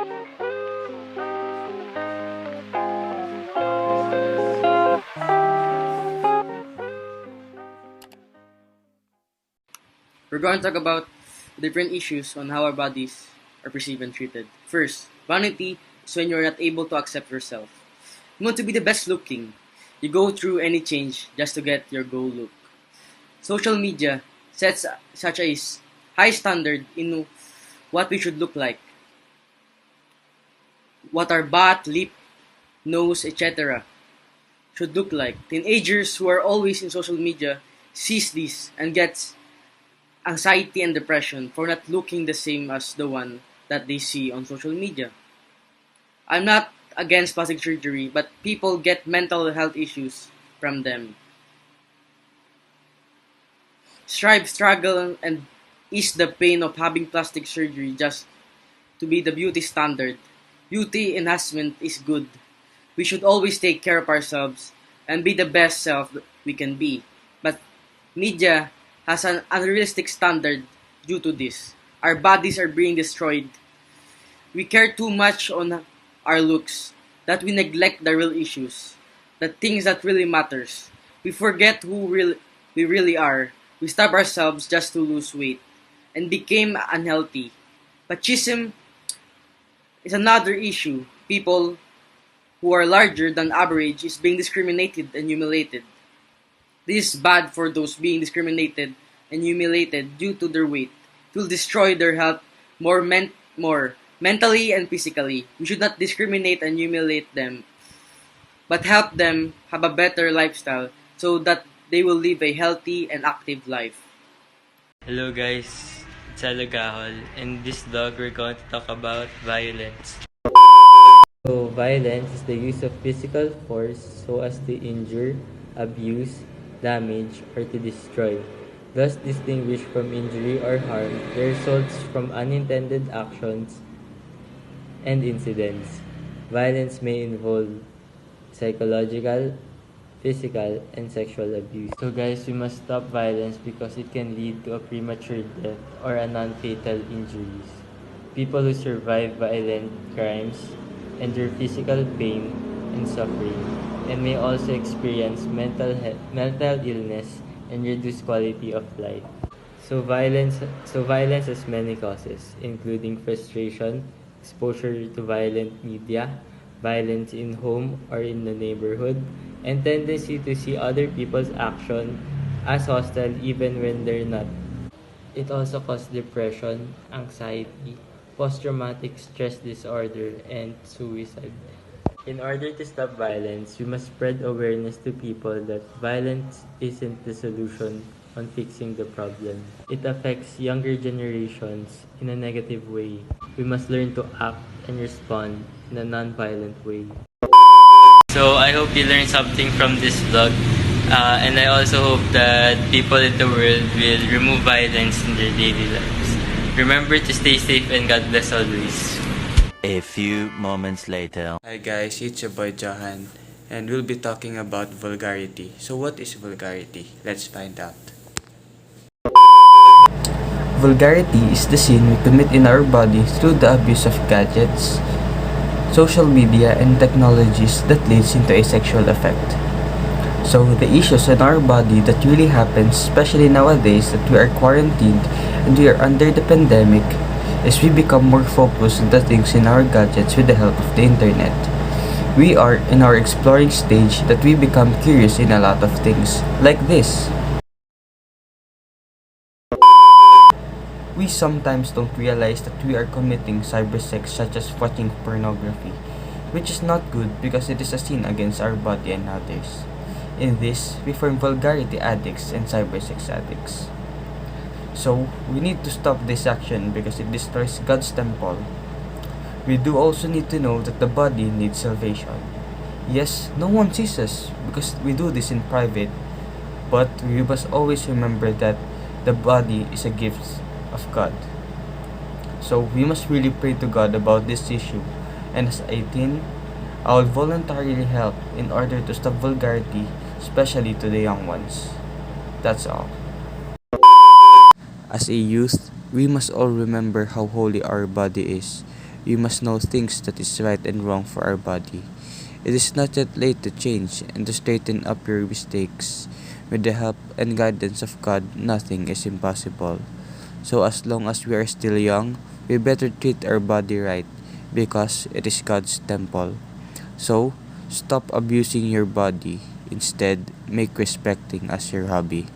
We're going to talk about different issues on how our bodies are perceived and treated. First, vanity is when you're not able to accept yourself. You want to be the best looking. You go through any change just to get your goal look. Social media sets such a high standard in what we should look like, what our butt, lip, nose, etc. should look like. Teenagers who are always in social media sees this and gets anxiety and depression for not looking the same as the one that they see on social media. I'm not against plastic surgery, but people get mental health issues from them. Strive, struggle, and ease the pain of having plastic surgery just to be the beauty standard. Beauty enhancement is good. We should always take care of ourselves and be the best self we can be. But media has an unrealistic standard due to this. Our bodies are being destroyed. We care too much on our looks that we neglect the real issues, the things that really matters. We forget we really are. We starve ourselves just to lose weight and became unhealthy. Machismo is another issue. People who are larger than average is being discriminated and humiliated. This is bad for those being discriminated and humiliated due to their weight. It will destroy their health more mentally and physically. We should not discriminate and humiliate them, but help them have a better lifestyle so that they will live a healthy and active life. Hello guys, it's Alagahol. In this vlog, we're going to talk about violence. So, violence is the use of physical force so as to injure, abuse, damage, or to destroy. Thus distinguished from injury or harm, the results from unintended actions and incidents. Violence may involve psychological, physical, and sexual abuse. So guys, we must stop violence because it can lead to a premature death or a non-fatal injuries. People who survive violent crimes endure physical pain and suffering and may also experience mental illness and reduced quality of life. So violence has many causes, including frustration, exposure to violent media, violence in home or in the neighborhood, and tendency to see other people's action as hostile even when they're not. It also causes depression, anxiety, post-traumatic stress disorder, and suicide. In order to stop violence, we must spread awareness to people that violence isn't the solution on fixing the problem. It affects younger generations in a negative way. We must learn to act and respond in a non-violent way. So I hope you learned something from this vlog. And I also hope that people in the world will remove violence in their daily lives. Remember to stay safe and God bless always. A few moments later. Hi guys, it's your boy Johan, and we'll be talking about vulgarity. So what is vulgarity? Let's find out. Vulgarity is the sin we commit in our body through the abuse of gadgets, social media, and technologies that leads into a sexual effect. So the issues in our body that really happens, especially nowadays that we are quarantined and we are under the pandemic, is we become more focused on the things in our gadgets with the help of the internet. We are in our exploring stage that we become curious in a lot of things, like this. We sometimes don't realize that we are committing cybersex, such as watching pornography, which is not good because it is a sin against our body and others. In this, we form vulgarity addicts and cybersex addicts. So, we need to stop this action because it destroys God's temple. We do also need to know that the body needs salvation. Yes, no one sees us because we do this in private, but we must always remember that the body is a gift of God. So, we must really pray to God about this issue, and as a teen, I will voluntarily help in order to stop vulgarity, especially to the young ones. That's all. As a youth, we must all remember how holy our body is. We must know things that is right and wrong for our body. It is not yet late to change and to straighten up your mistakes. With the help and guidance of God, nothing is impossible. So as long as we are still young, we better treat our body right because it is God's temple. So, stop abusing your body. Instead, make respecting as your hobby.